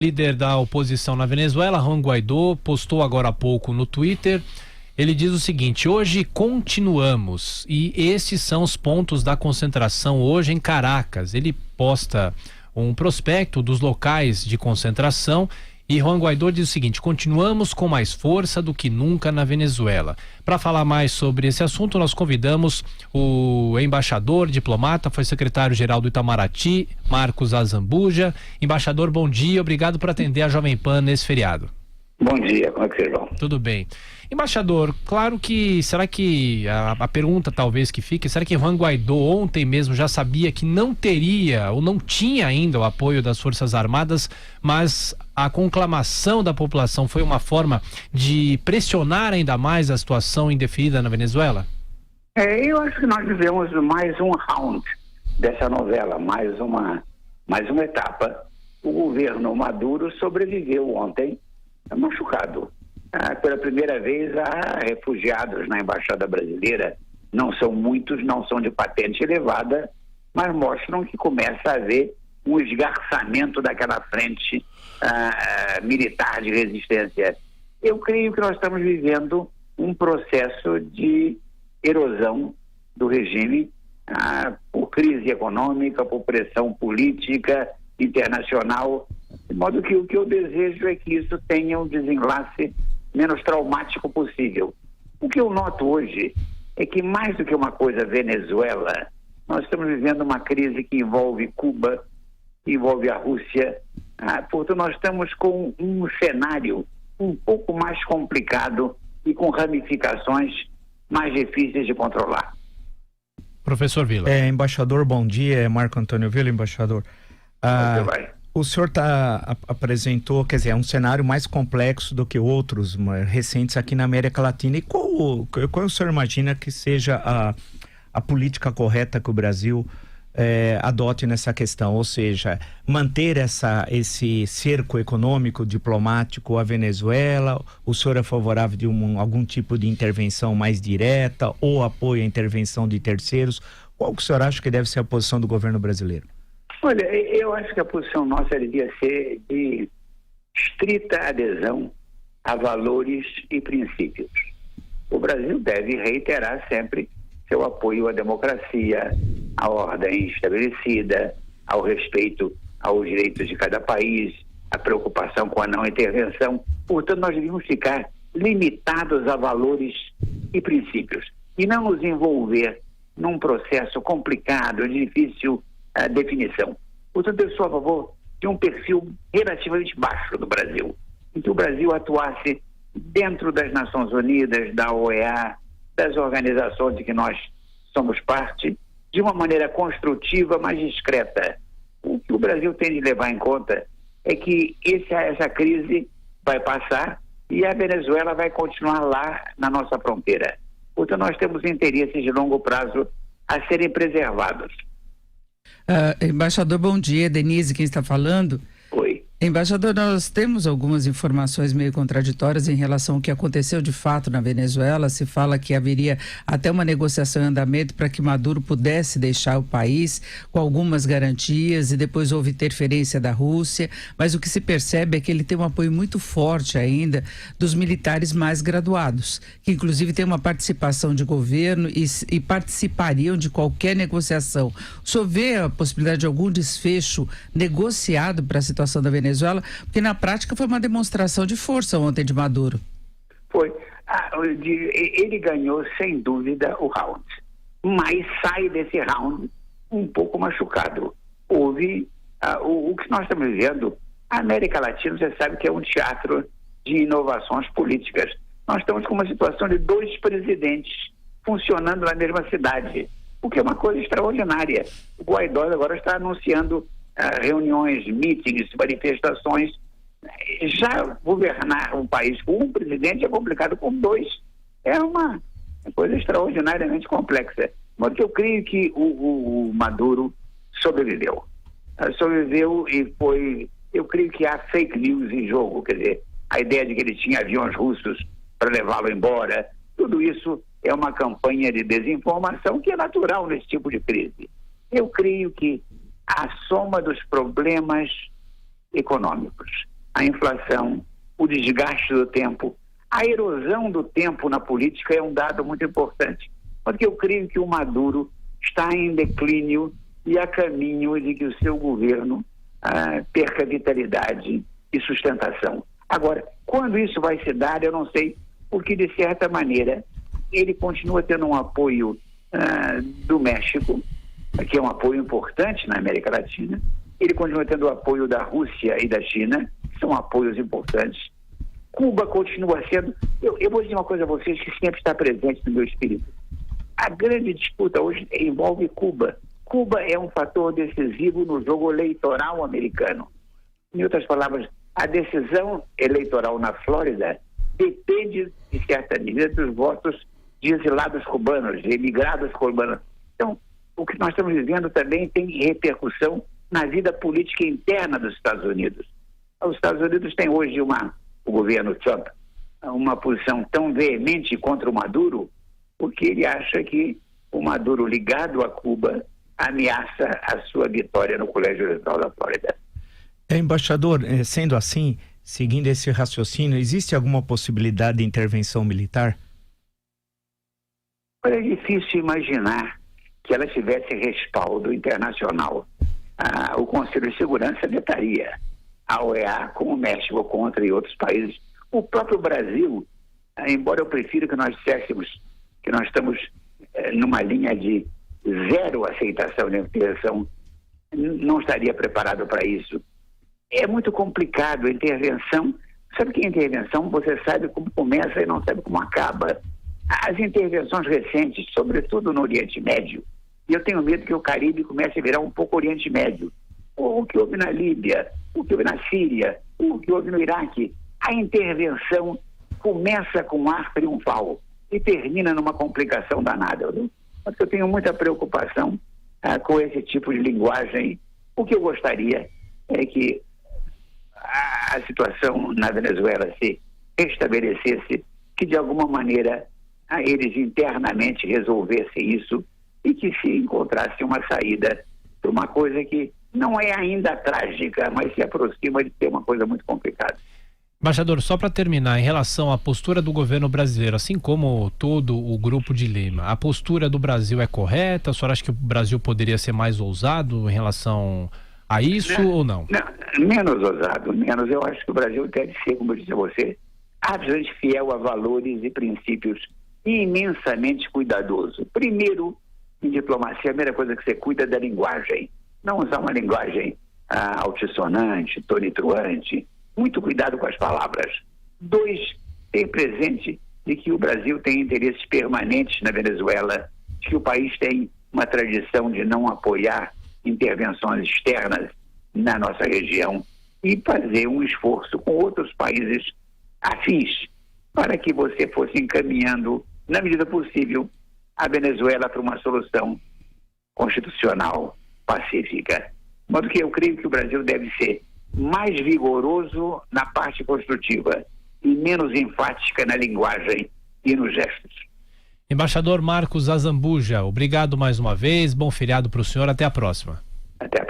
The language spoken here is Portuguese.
Líder da oposição na Venezuela, Juan Guaidó, postou agora há pouco no Twitter. Ele diz o seguinte: hoje continuamos, e esses são os pontos da concentração hoje em Caracas. Ele posta um prospecto dos locais de concentração e Juan Guaidó diz o seguinte: continuamos com mais força do que nunca na Venezuela. Para falar mais sobre esse assunto, nós convidamos o embaixador, diplomata, foi secretário-geral do Itamaraty, Marcos Azambuja. Embaixador, bom dia, obrigado por atender a Jovem Pan nesse feriado. Bom dia, como é que vocês vão? Tudo bem. Embaixador, claro que, será que, a pergunta talvez que fique, será que Juan Guaidó ontem mesmo já sabia que não teria ou não tinha ainda o apoio das Forças Armadas, mas a conclamação da população foi uma forma de pressionar ainda mais a situação indefinida na Venezuela? Eu acho que nós vivemos mais um round dessa novela, mais uma etapa. O governo Maduro sobreviveu ontem machucado. Pela primeira vez há refugiados na Embaixada Brasileira, não são muitos, não são de patente elevada, mas mostram que começa a haver um esgarçamento daquela frente militar de resistência. Eu creio que nós estamos vivendo um processo de erosão do regime por crise econômica, por pressão política internacional, de modo que o que eu desejo é que isso tenha um desenlace menos traumático possível. O que eu noto hoje é que, mais do que uma coisa Venezuela, nós estamos vivendo uma crise que envolve Cuba, que envolve a Rússia. Portanto, nós estamos com um cenário um pouco mais complicado e com ramificações mais difíceis de controlar. Professor Villa. Embaixador, bom dia. É Marco Antônio Villa, embaixador. O senhor apresentou, quer dizer, um cenário mais complexo do que outros recentes aqui na América Latina. E qual o senhor imagina que seja a política correta que o Brasil adote nessa questão? Ou seja, manter esse cerco econômico, diplomático à Venezuela? O senhor é favorável de algum tipo de intervenção mais direta ou apoio à intervenção de terceiros? Qual que o senhor acha que deve ser a posição do governo brasileiro? Olha, eu acho que a posição nossa devia ser de estrita adesão a valores e princípios. O Brasil deve reiterar sempre seu apoio à democracia, à ordem estabelecida, ao respeito aos direitos de cada país, à preocupação com a não intervenção. Portanto, nós devíamos ficar limitados a valores e princípios e não nos envolver num processo complicado, de difícil definição. Portanto, eu sou a favor de um perfil relativamente baixo do Brasil, em que o Brasil atuasse dentro das Nações Unidas, da OEA, das organizações de que nós somos parte, de uma maneira construtiva, mas discreta. O que o Brasil tem de levar em conta é que essa crise vai passar e a Venezuela vai continuar lá na nossa fronteira. Portanto, nós temos interesses de longo prazo a serem preservados. Embaixador, bom dia. Denise, quem está falando? Oi. Embaixador, nós temos algumas informações meio contraditórias em relação ao que aconteceu de fato na Venezuela. Se fala que haveria até uma negociação em andamento para que Maduro pudesse deixar o país com algumas garantias e depois houve interferência da Rússia, mas o que se percebe é que ele tem um apoio muito forte ainda dos militares mais graduados, que inclusive tem uma participação de governo e participariam de qualquer negociação. O senhor vê a possibilidade de algum desfecho negociado para a situação da Venezuela? Porque na prática foi uma demonstração de força ontem de Maduro. Foi. Ele ganhou sem dúvida o round, mas sai desse round um pouco machucado. Houve o que nós estamos vivendo. A América Latina, você sabe que é um teatro de inovações políticas. Nós estamos com uma situação de dois presidentes funcionando na mesma cidade, o que é uma coisa extraordinária. O Guaidó agora está anunciando reuniões, meetings, manifestações. Já governar um país com um presidente é complicado, com dois é uma coisa extraordinariamente complexa. Mas eu creio que o Maduro sobreviveu. Sobreviveu e foi... Eu creio que há fake news em jogo, quer dizer, a ideia de que ele tinha aviões russos para levá-lo embora, tudo isso é uma campanha de desinformação que é natural nesse tipo de crise. Eu creio que a soma dos problemas econômicos. A inflação, o desgaste do tempo, a erosão do tempo na política é um dado muito importante, porque eu creio que o Maduro está em declínio e a caminho de que o seu governo perca vitalidade e sustentação. Agora, quando isso vai se dar, eu não sei, porque de certa maneira ele continua tendo um apoio do México, que é um apoio importante na América Latina. Ele continua tendo o apoio da Rússia e da China, que são apoios importantes. Cuba continua sendo... Eu vou dizer uma coisa a vocês que sempre está presente no meu espírito. A grande disputa hoje envolve Cuba. Cuba é um fator decisivo no jogo eleitoral americano. Em outras palavras, a decisão eleitoral na Flórida depende, de certa medida, dos votos de exilados cubanos, de emigrados cubanos. Então, o que nós estamos vivendo também tem repercussão na vida política interna dos Estados Unidos. Os Estados Unidos têm hoje o governo Trump, uma posição tão veemente contra o Maduro, porque ele acha que o Maduro ligado a Cuba ameaça a sua vitória no Colégio Eleitoral da Flórida. Embaixador, sendo assim, seguindo esse raciocínio, existe alguma possibilidade de intervenção militar? É difícil imaginar que ela tivesse respaldo internacional. O Conselho de Segurança vetaria a OEA com o México contra e outros países. O próprio Brasil, embora eu prefira que nós disséssemos que nós estamos numa linha de zero aceitação de intervenção, não estaria preparado para isso. É muito complicado a intervenção. Sabe que a intervenção você sabe como começa e não sabe como acaba. As intervenções recentes, sobretudo no Oriente Médio, e eu tenho medo que o Caribe comece a virar um pouco Oriente Médio. O que houve na Líbia, o que houve na Síria, o que houve no Iraque, a intervenção começa com ar triunfal e termina numa complicação danada. Mas eu tenho muita preocupação com esse tipo de linguagem. O que eu gostaria é que a situação na Venezuela se restabelecesse, que de alguma maneira eles internamente resolvessem isso e que se encontrasse uma saída para uma coisa que não é ainda trágica, mas se aproxima de ser uma coisa muito complicada. Embaixador, só para terminar, em relação à postura do governo brasileiro, assim como todo o Grupo de Lima, a postura do Brasil é correta? O senhor acha que o Brasil poderia ser mais ousado em relação a isso ou não? Menos ousado, menos. Eu acho que o Brasil deve ser, como eu disse a você, absolutamente fiel a valores e princípios e imensamente cuidadoso. Primeiro, em diplomacia, a primeira coisa que você cuida é da linguagem. Não usar uma linguagem altissonante, tonitruante. Muito cuidado com as palavras. 2, ter presente de que o Brasil tem interesses permanentes na Venezuela, de que o país tem uma tradição de não apoiar intervenções externas na nossa região e fazer um esforço com outros países afins para que você fosse encaminhando, na medida possível, a Venezuela para uma solução constitucional pacífica. De modo que eu creio que o Brasil deve ser mais vigoroso na parte construtiva e menos enfática na linguagem e nos gestos. Embaixador Marcos Azambuja, obrigado mais uma vez, bom feriado para o senhor, até a próxima. Até a próxima.